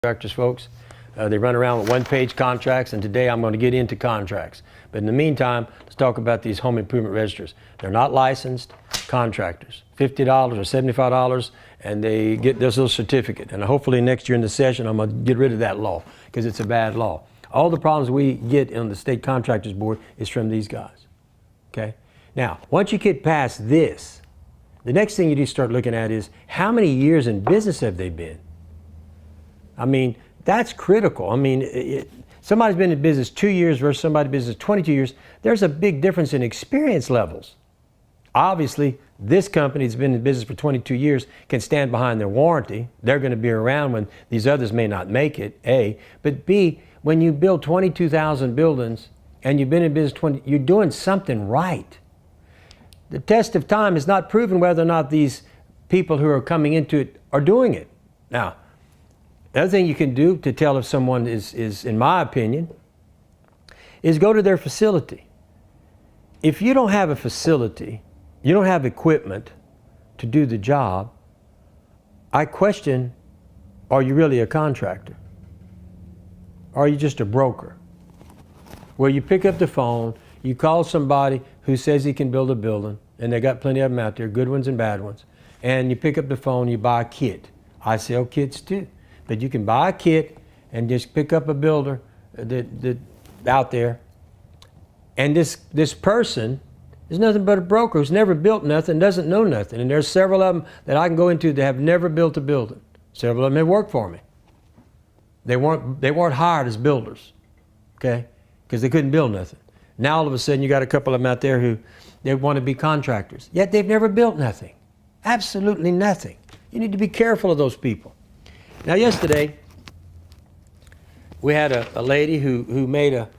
Contractors, folks. They run around with one-page contracts, and today I'm going to get into contracts. But in the meantime, let's talk about these home improvement registers. They're not licensed contractors. $50 or $75, and they get this little certificate. And hopefully next year in the session, I'm going to get rid of that law because it's a bad law. All the problems we get on the State Contractors Board is from these guys. Okay? Now, once you get past this, the next thing you need to start looking at is how many years in business have they been? I mean, that's critical. I mean, somebody's been in business 2 years versus somebody in business 22 years. There's a big difference in experience levels. Obviously, this company that's been in business for 22 years can stand behind their warranty. They're going to be around when these others may not make it, A. But B, when you build 22,000 buildings and you've been in business 20, you're doing something right. The test of time has not proven whether or not these people who are coming into it are doing it. Now, the other thing you can do to tell if someone is, in my opinion, is go to their facility. If you don't have a facility, you don't have equipment to do the job, I question, are you really a contractor? Or are you just a broker? Where you pick up the phone, you call somebody who says he can build a building, and they got plenty of them out there, good ones and bad ones, and you pick up the phone, you buy a kit. I sell kits too. But you can buy a kit and just pick up a builder that out there. And this person is nothing but a broker who's never built nothing, doesn't know nothing. And there's several of them that I can go into that have never built a building. Several of them have worked for me. They weren't hired as builders, okay? Because they couldn't build nothing. Now all of a sudden you got a couple of them out there who they want to be contractors. Yet they've never built nothing. Absolutely nothing. You need to be careful of those people. Now yesterday, we had a lady who made a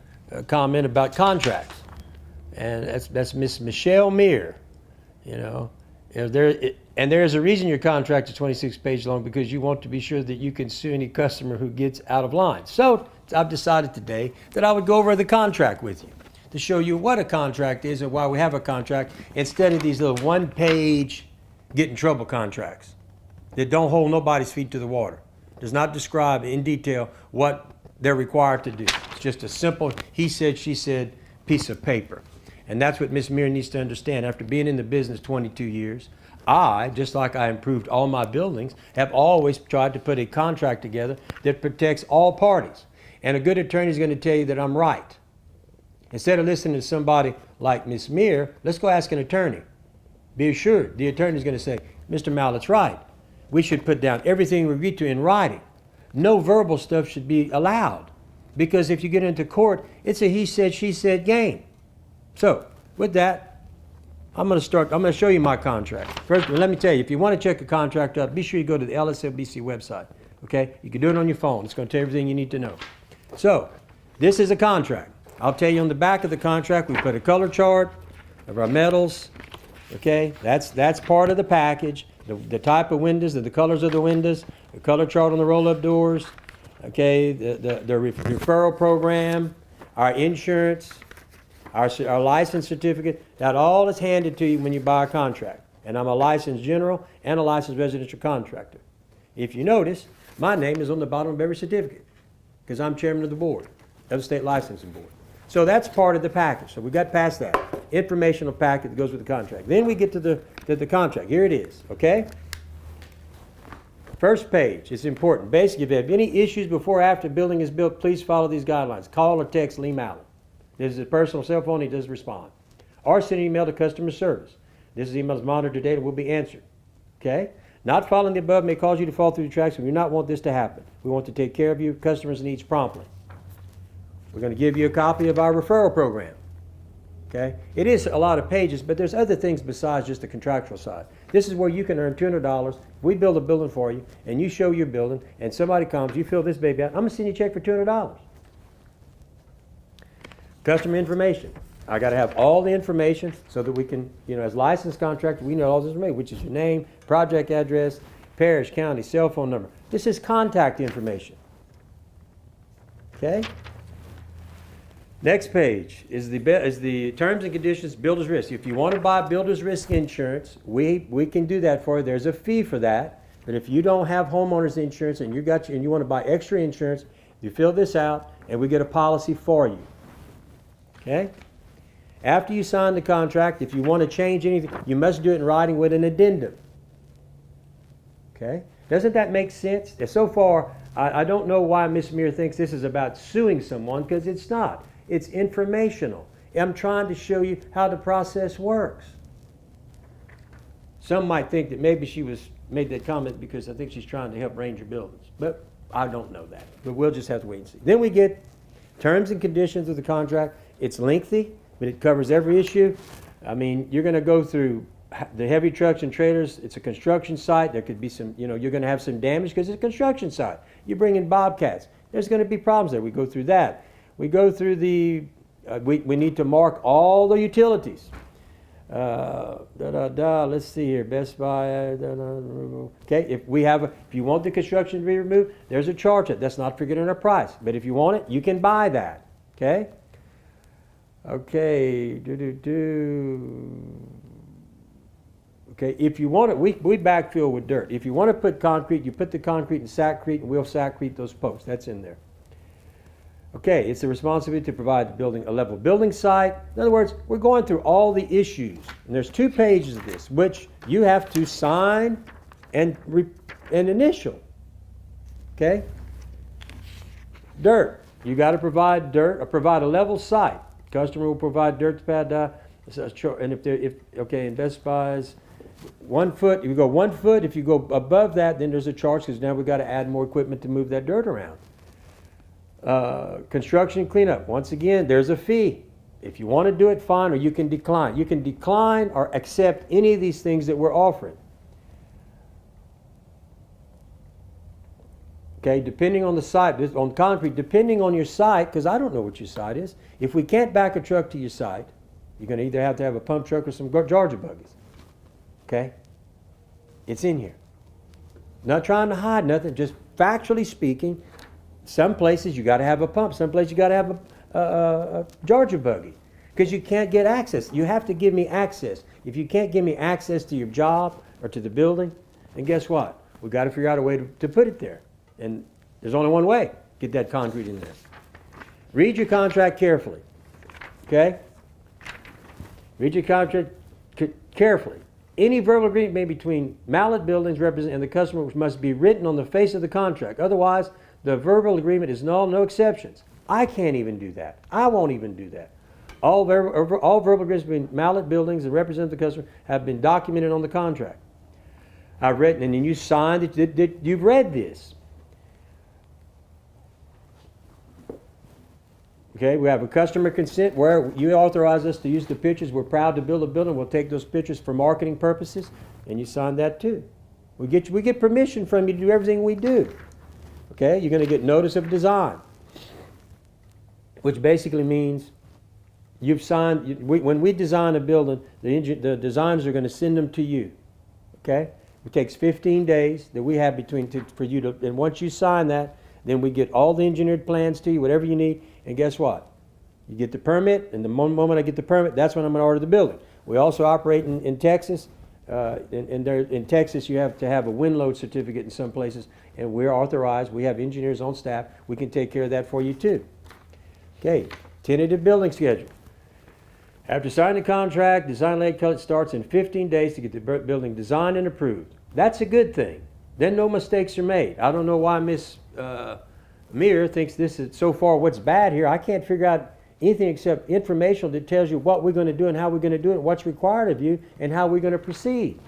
comment about contracts, and that's Miss Michelle Meir. You know, and there's a reason your contract is 26 pages long, because you want to be sure that you can sue any customer who gets out of line. So I've decided today that I would go over the contract with you to show you what a contract is and why we have a contract, instead of these little one-page get in trouble contracts that don't hold nobody's feet to the water. Does not describe in detail what they're required to do. It's just a simple he said, she said piece of paper. And that's what Ms. Meir needs to understand. After being in the business 22 years, I, just like I improved all my buildings, have always tried to put a contract together that protects all parties. And a good attorney is going to tell you that I'm right. Instead of listening to somebody like Ms. Meir, let's go ask an attorney. Be assured, the attorney is going to say, Mr. Mallett's right. We should put down everything we agree to in writing. No verbal stuff should be allowed, because if you get into court, it's a he said, she said game. So with that, I'm going to show you my contract. First, let me tell you, if you want to check a contract out, be sure you go to the LSLBC website. Okay? You can do it on your phone. It's going to tell you everything you need to know. So this is a contract. I'll tell you on the back of the contract, we put a color chart of our metals. Okay? That's part of the package. The type of windows, the colors of the windows, the color chart on the roll-up doors, okay, the referral program, our insurance, our license certificate. That all is handed to you when you buy a contract. And I'm a licensed general and a licensed residential contractor. If you notice, my name is on the bottom of every certificate because I'm chairman of the board of the State Licensing Board. So that's part of the package. So we got past that informational packet that goes with the contract. Then we get to the contract. Here it is, okay? First page, it's important. Basically, if you have any issues before or after building is built, please follow these guidelines. Call or text Lee Mallett. This is a personal cell phone, he does respond. Or send an email to customer service. This email is monitored today and will be answered, okay? Not following the above may cause you to fall through the tracks, and we do not want this to happen. We want to take care of your customers' needs promptly. We're going to give you a copy of our referral program. Okay? It is a lot of pages, but there's other things besides just the contractual side. This is where you can earn $200. We build a building for you, and you show your building, and somebody comes, you fill this baby out, I'm going to send you a check for $200. Customer information. I got to have all the information so that we can, as licensed contractor, we know all this information, which is your name, project address, parish, county, cell phone number. This is contact information. Okay? Next page is the terms and conditions, builder's risk. If you want to buy builder's risk insurance, we can do that for you. There's a fee for that. that if you don't have homeowners insurance and you want to buy extra insurance, you fill this out and we get a policy for you. Okay? After you sign the contract, if you want to change anything, you must do it in writing with an addendum. Okay? Doesn't that make sense? So far, I don't know why Ms. Muir thinks this is about suing someone, because it's not. It's informational. I'm trying to show you how the process works. Some might think that maybe she made that comment because I think she's trying to help Ranger Buildings, but I don't know that. But we'll just have to wait and see. Then we get terms and conditions of the contract. It's lengthy, but it covers every issue. I mean, you're going to go through the heavy trucks and trailers. It's a construction site. There could be some, you're going to have some damage because it's a construction site. You bring in bobcats. There's going to be problems there. We go through that. We go through the, we need to mark all the utilities. Let's see here. Best Buy. Okay, if you want the construction to be removed, there's a charge. That's not forgetting our price. But if you want it, you can buy that. Okay. Okay. Okay. If you want it, we backfill with dirt. If you want to put concrete, you put the concrete in sackcrete, and we'll sackcrete those posts. That's in there. Okay, it's the responsibility to provide the building a level building site. In other words, we're going through all the issues. And there's 2 pages of this, which you have to sign and initial. Okay? Dirt. You got to provide dirt, or provide a level site. Customer will provide dirt to pad. And in Best Buy's 1 foot, if you go 1 foot, if you go above that, then there's a charge, because now we've got to add more equipment to move that dirt around. Construction cleanup. Once again, there's a fee. If you want to do it, fine, or you can decline. You can decline or accept any of these things that we're offering. Okay, depending on the site, on concrete, depending on your site, because I don't know what your site is. If we can't back a truck to your site, you're going to either have to have a pump truck or some Georgia buggies. Okay? It's in here. Not trying to hide nothing, just factually speaking. Some places you got to have a pump. Some places you got to have a Georgia buggy, because you can't get access. You have to give me access. If you can't give me access to your job or to the building, then guess what? We've got to figure out a way to put it there. And there's only one way. Get that concrete in there. Read your contract carefully. Okay? Read your contract carefully. Any verbal agreement made between Mallett Buildings and the customer must be written on the face of the contract. Otherwise, the verbal agreement is null, no exceptions. I can't even do that. I won't even do that. All verbal agreements between Mallett Buildings and represent the customer have been documented on the contract. I've read, and then you signed it. You've read this. Okay, we have a customer consent where you authorize us to use the pictures. We're proud to build a building. We'll take those pictures for marketing purposes, and you sign that too. We get permission from you to do everything we do. Okay, you're going to get notice of design, which basically means you've signed. When we design a building, the designers are going to send them to you. Okay, it takes 15 days that we have for you to, and once you sign that, then we get all the engineered plans to you, whatever you need, and guess what? You get the permit, and the moment I get the permit, that's when I'm going to order the building. We also operate in Texas. In Texas, you have to have a wind load certificate in some places, and we're authorized. We have engineers on staff. We can take care of that for you too. Okay, tentative building schedule. After signing the contract, design leg cut starts in 15 days to get the building designed and approved. That's a good thing. Then no mistakes are made. I don't know why Ms. Muir thinks this is so far what's bad here. I can't figure out anything except informational that tells you what we're going to do and how we're going to do it, what's required of you, and how we're going to proceed.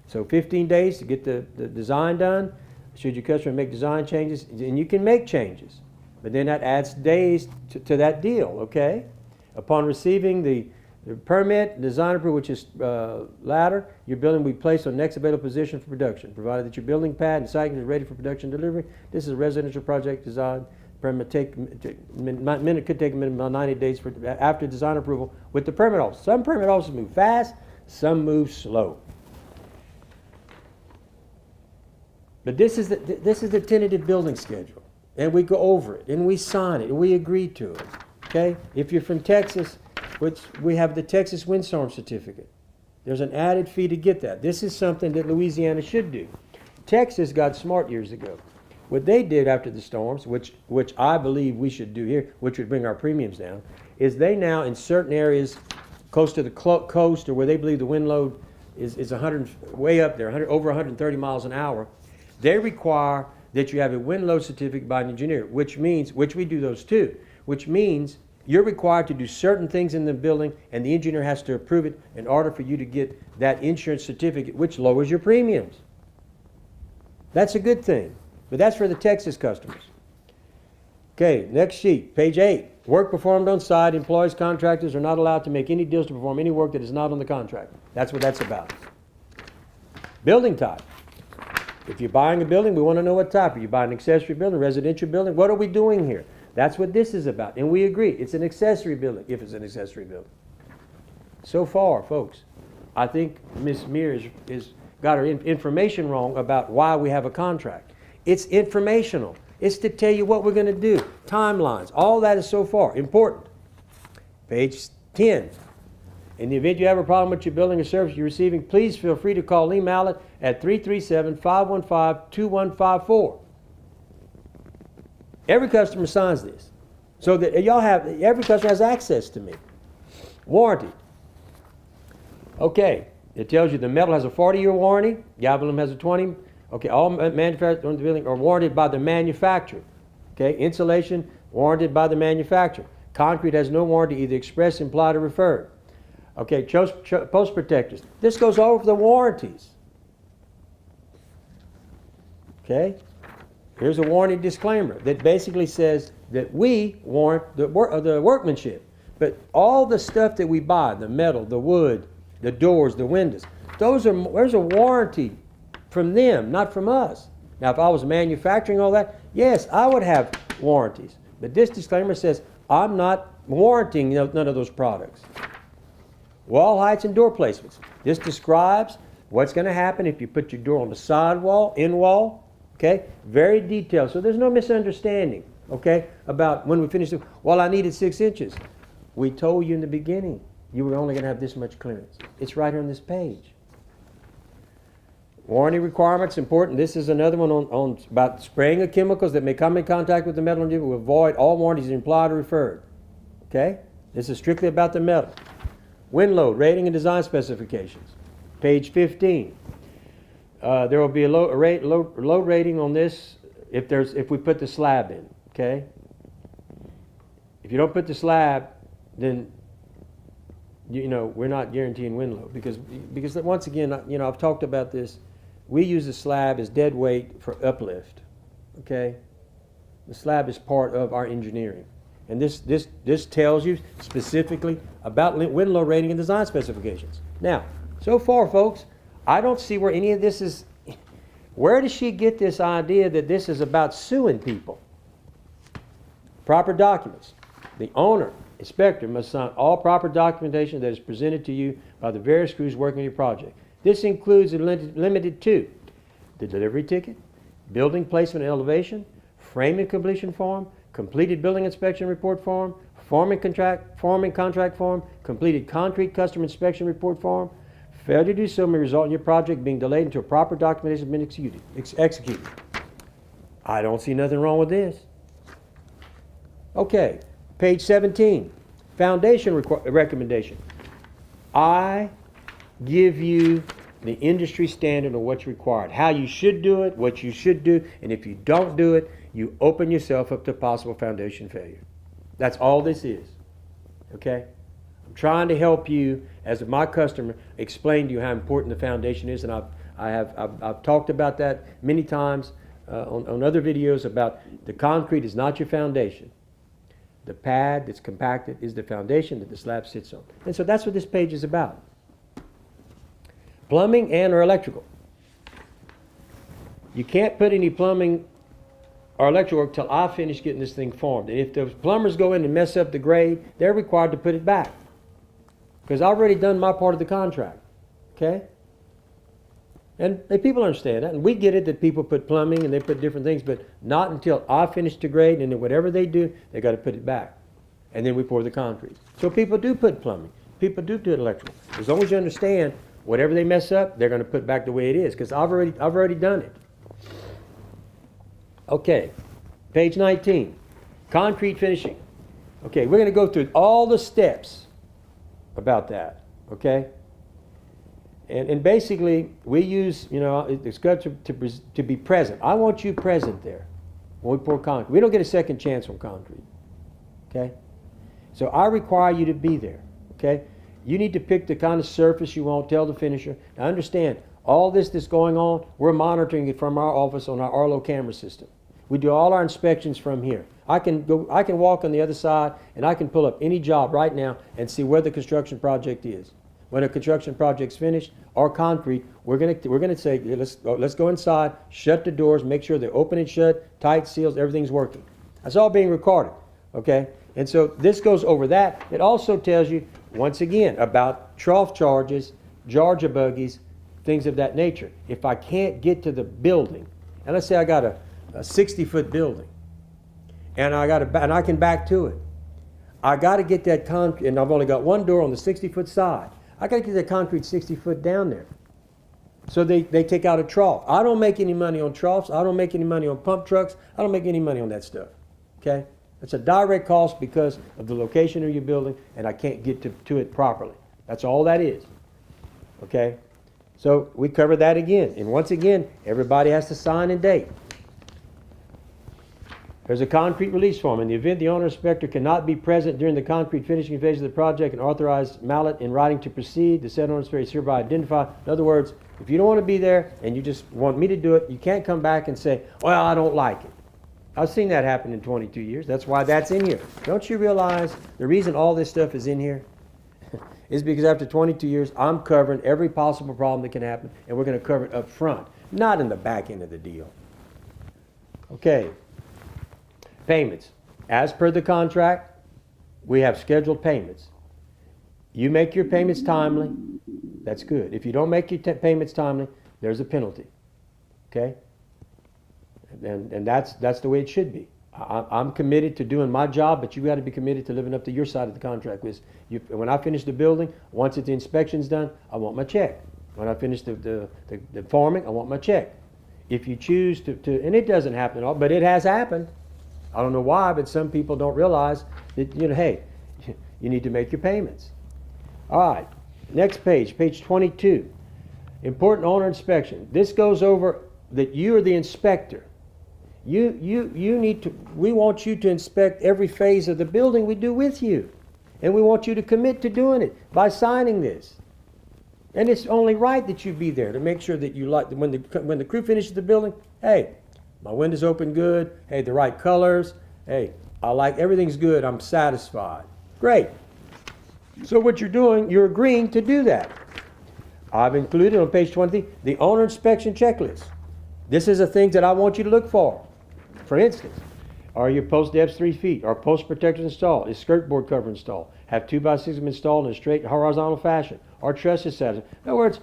So 15 days to get the design done. Should your customer make design changes, and you can make changes. But then that adds days to that deal, okay? Upon receiving the permit, design approval, which is latter, your building will be placed on the next available position for production, provided that your building pad and site is ready for production delivery. This is a residential project design. Permit could take a minimum of 90 days after design approval with the permit office. Some permit officers move fast, some move slow. But this is the tentative building schedule, and we go over it, and we sign it, and we agree to it. Okay? If you're from Texas, which we have the Texas windstorm certificate, there's an added fee to get that. This is something that Louisiana should do. Texas got smart years ago. What they did after the storms, which I believe we should do here, which would bring our premiums down, is they now in certain areas close to the coast or where they believe the wind load is 100, way up there, over 130 miles an hour, they require that you have a wind load certificate by an engineer, which means, which we do those too, which means you're required to do certain things in the building and the engineer has to approve it in order for you to get that insurance certificate, which lowers your premiums. That's a good thing, but that's for the Texas customers. Okay, next sheet, page 8. Work performed on site, employees, contractors are not allowed to make any deals to perform any work that is not on the contract. That's what that's about. Building type. If you're buying a building, we want to know what type. Are you buying an accessory building, residential building? What are we doing here? That's what this is about. And we agree, it's an accessory building, if it's an accessory building. So far, folks, I think Ms. Mears is got her information wrong about why we have a contract. It's informational. It's to tell you what we're going to do. Timelines. All that is so far important. Page 10. In the event you have a problem with your building or service you're receiving, please feel free to call Lee Mallett at 337-515-2154. Every customer signs this. So that every customer has access to me. Warranty. Okay. It tells you the metal has a 40-year warranty. The aluminum has a 20. Okay, all manufactured on the building are warranted by the manufacturer. Okay, insulation warranted by the manufacturer. Concrete has no warranty, either express, implied, or referred. Okay, post protectors. This goes over the warranties. Okay, here's a warranty disclaimer that basically says that we warrant the workmanship, but all the stuff that we buy, the metal, the wood, the doors, the windows, there's a warranty from them, not from us. Now, if I was manufacturing all that, yes, I would have warranties. But this disclaimer says I'm not warranting none of those products. Wall heights and door placements. This describes what's going to happen if you put your door on the side wall, in wall. Okay, very detailed. So there's no misunderstanding. Okay, about when we finish. Well, I needed 6 inches. We told you in the beginning you were only going to have this much clearance. It's right here on this page. Warranty requirements, important. This is another one on about spraying of chemicals that may come in contact with the metal and will avoid all warranties implied or referred. Okay? This is strictly about the metal. Wind load, rating and design specifications. Page 15. There will be a load rating on this if we put the slab in. Okay? If you don't put the slab, then we're not guaranteeing wind load because once again, I've talked about this. We use the slab as dead weight for uplift. Okay, the slab is part of our engineering, and this tells you specifically about wind load rating and design specifications. Now, so far, folks, I don't see where any of this is. Where does she get this idea that this is about suing people? Proper documents. The owner, inspector, must sign all proper documentation that is presented to you by the various crews working on your project. This includes and limited to the delivery ticket, building placement and elevation, frame and completion form, completed building inspection report form, forming contract form, completed concrete customer inspection report form. Failure to do so may result in your project being delayed until proper documentation has been executed. I don't see nothing wrong with this. Okay, page 17, foundation recommendation. I give you the industry standard of what's required, how you should do it, what you should do, and if you don't do it, you open yourself up to possible foundation failure. That's all this is. Okay? I'm trying to help you, as my customer, explain to you how important the foundation is, and I've talked about that many times on other videos about the concrete is not your foundation. The pad that's compacted is the foundation that the slab sits on. And so that's what this page is about. Plumbing and or electrical. You can't put any plumbing or electrical work till I finish getting this thing formed. And if the plumbers go in and mess up the grade, they're required to put it back. Because I've already done my part of the contract. Okay? And people understand that. And we get it that people put plumbing and they put different things, but not until I finish the grade, and then whatever they do, they got to put it back. And then we pour the concrete. So people do put plumbing. People do electrical. As long as you understand, whatever they mess up, they're going to put back the way it is, because I've already done it. Okay, page 19, concrete finishing. Okay, we're going to go through all the steps about that, okay? And basically, we use, it's good to be present. I want you present there when we pour concrete. We don't get a second chance on concrete, okay? So I require you to be there, okay? You need to pick the kind of surface you want, tell the finisher. Now understand, all this that's going on, we're monitoring it from our office on our Arlo camera system. We do all our inspections from here. I can walk on the other side and I can pull up any job right now and see where the construction project is. When a construction project's finished or concrete, we're gonna say, let's go inside, shut the doors, make sure they're open and shut, tight seals, everything's working. That's all being recorded, okay? And so this goes over that. It also tells you, once again, about trough charges, Georgia buggies, things of that nature. If I can't get to the building, and let's say I got a 60-foot building, and I can back to it. I got to get that concrete, and I've only got one door on the 60-foot side. I got to get that concrete 60 foot down there. So they take out a trough. I don't make any money on troughs. I don't make any money on pump trucks. I don't make any money on that stuff. Okay? It's a direct cost because of the location of your building, and I can't get to it properly. That's all that is. Okay? So we cover that again. And once again, everybody has to sign and date. There's a concrete release form. In the event the owner inspector cannot be present during the concrete finishing phase of the project and authorize Mallett in writing to proceed, the said owner inspector is hereby identified. In other words, if you don't want to be there and you just want me to do it, you can't come back and say, well, I don't like it. I've seen that happen in 22 years. That's why that's in here. Don't you realize the reason all this stuff is in here is because after 22 years, I'm covering every possible problem that can happen, and we're going to cover it up front, not in the back end of the deal. Okay. Payments. As per the contract, we have scheduled payments. You make your payments timely, that's good. If you don't make your payments timely, there's a penalty. Okay? And that's the way it should be. I'm committed to doing my job, but you got to be committed to living up to your side of the contract. When I finish the building, once the inspection's done, I want my check. When I finish the forming, I want my check. If you choose to, and it doesn't happen at all, but it has happened. I don't know why, but some people don't realize that, hey, you need to make your payments. All right, next page, page 22. Important owner inspection. This goes over that you are the inspector. You need to, we want you to inspect every phase of the building we do with you. And we want you to commit to doing it by signing this. And it's only right that you be there to make sure that you like, when the crew finishes the building, hey, my window's open good. Hey, the right colors. Hey, I like, everything's good. I'm satisfied. Great. So what you're doing, you're agreeing to do that. I've included on page 20 the owner inspection checklist. This is the things that I want you to look for. For instance, are your post depths 3 feet? Are post protectors installed? Is skirt board cover installed? Have 2x6 installed in a straight horizontal fashion? Are trusses satisfied? In other words,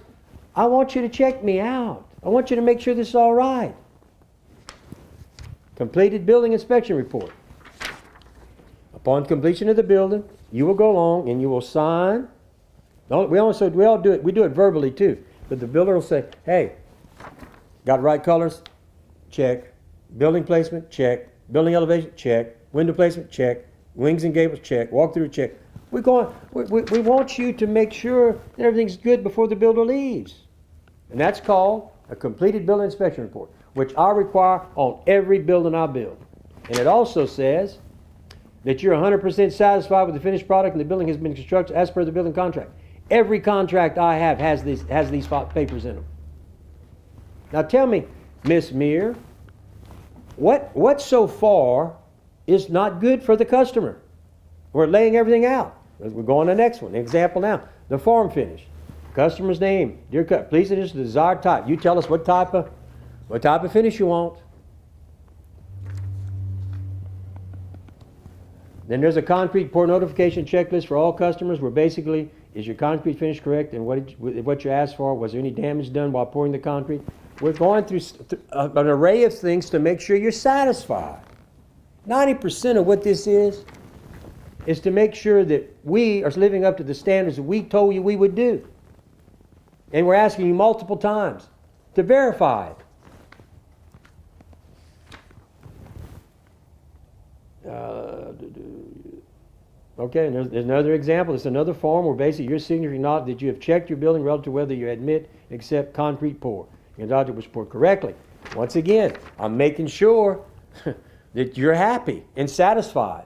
I want you to check me out. I want you to make sure this is all right. Completed building inspection report. Upon completion of the building, you will go along and you will sign. We all do it. We do it verbally too. But the builder will say, "Hey, got the right colors? Check. Building placement? Check. Building elevation? Check. Window placement? Check. Wings and gables? Check. Walk through? Check." We want you to make sure that everything's good before the builder leaves, and that's called a completed building inspection report, which I require on every building I build. And it also says that you're 100% satisfied with the finished product and the building has been constructed as per the building contract. Every contract I have has these papers in them. Now tell me, Miss Meir, what so far is not good for the customer? We're laying everything out. We're going to the next one. Example now, the form finish. Customer's name, dear customer, please enter the desired type. You tell us what type of finish you want. Then there's a concrete pour notification checklist for all customers where basically, is your concrete finish correct and what you asked for? Was there any damage done while pouring the concrete? We're going through an array of things to make sure you're satisfied. 90% of what this is to make sure that we are living up to the standards that we told you we would do. And we're asking you multiple times to verify it. Okay, and there's another example. It's another form where basically your signature acknowledges that you have checked your building relative to whether you admit and accept concrete pour. Your acknowledgement was poured correctly. Once again, I'm making sure that you're happy and satisfied.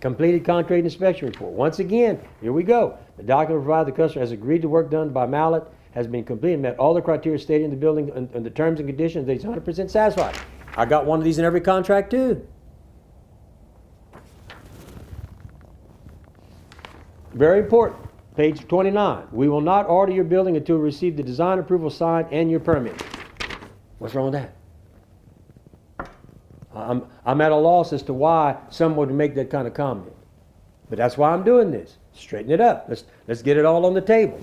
Completed concrete inspection report. Once again, here we go. The document provided the customer has agreed to work done by Mallett, has been completed, met all the criteria stated in the building and the terms and conditions that he's 100% satisfied. I got one of these in every contract too. Very important. Page 29. We will not order your building until we receive the design approval signed and your permit. What's wrong with that? I'm at a loss as to why someone would make that kind of comment. But that's why I'm doing this. Straighten it up. Let's get it all on the table.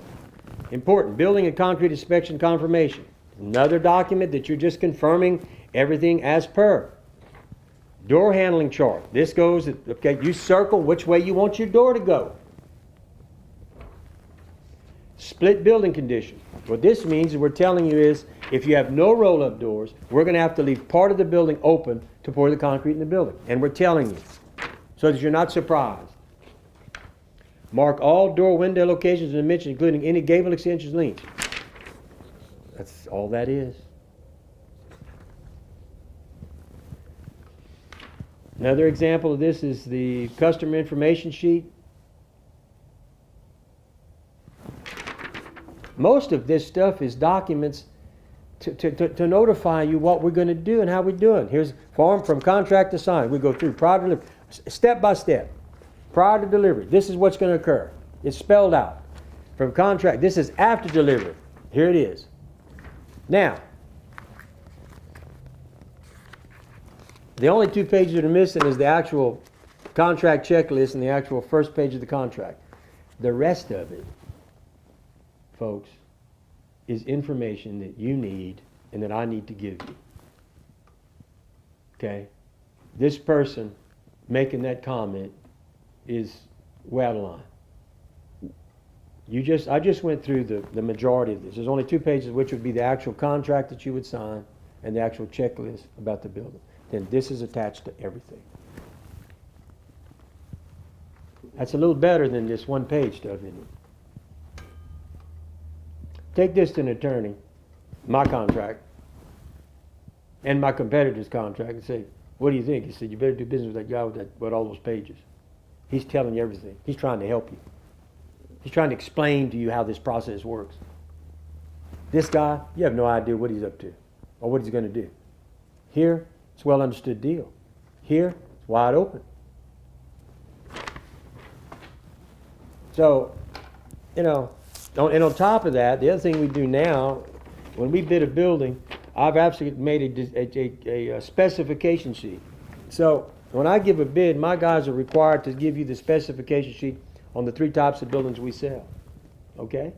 Important. Building and concrete inspection confirmation. Another document that you're just confirming everything as per. Door handling chart. This goes, okay, you circle which way you want your door to go. Split building condition. What this means is we're telling you is if you have no roll-up doors, we're going to have to leave part of the building open to pour the concrete in the building. And we're telling you so that you're not surprised. Mark all door window locations and dimensions, including any gable extensions lengths. That's all that is. Another example of this is the customer information sheet. Most of this stuff is documents to notify you what we're going to do and how we're doing. Here's form from contract to sign. We go through prior to delivery, step by step. Prior to delivery, this is what's going to occur. It's spelled out. From contract, this is after delivery. Here it is. Now, the only 2 pages that are missing is the actual contract checklist and the actual first page of the contract. The rest of it, folks, is information that you need and that I need to give you. Okay? This person making that comment is way out of line. I just went through the majority of this. There's only 2 pages, which would be the actual contract that you would sign and the actual checklist about the building. Then this is attached to everything. That's a little better than this 1-page stuff, isn't it? Take this to an attorney, my contract, and my competitor's contract, and say, what do you think? He said, you better do business with that guy with all those pages. He's telling you everything. He's trying to help you. He's trying to explain to you how this process works. This guy, you have no idea what he's up to or what he's going to do. Here, it's a well understood deal. Here, it's wide open. So, and on top of that, the other thing we do now, when we bid a building, I've absolutely made a specification sheet. So when I give a bid, my guys are required to give you the specification sheet on the 3 types of buildings we sell. Okay?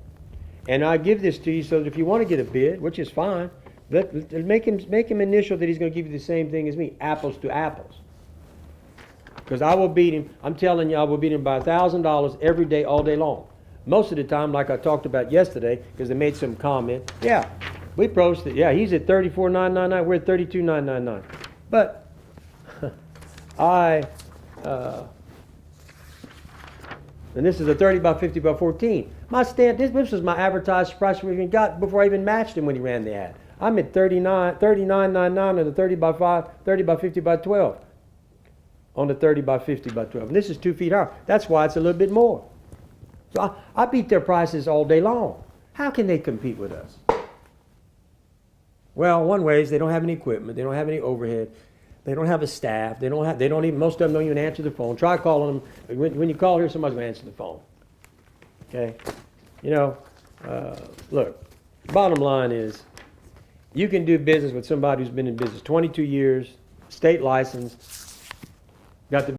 And I give this to you so that if you want to get a bid, which is fine, make him initial that he's going to give you the same thing as me, apples to apples. Because I will beat him, I'm telling you, I will beat him by $1,000 every day, all day long. Most of the time, like I talked about yesterday, because they made some comment, yeah, we posted, yeah, he's at $34,999, we're at $32,999. But and this is a 30 by 50 by 14. This was my advertised price we even got before I even matched him when he ran the ad. I'm at $39.99 on the 30 by 50 by 12. On the 30 by 50 by 12. And this is 2 feet high. That's why it's a little bit more. So I beat their prices all day long. How can they compete with us? Well, one way is they don't have any equipment. They don't have any overhead. They don't have a staff. Most of them don't even answer the phone. Try calling them. When you call here, somebody's going to answer the phone. Okay? Look, bottom line is you can do business with somebody who's been in business 22 years, state licensed, got the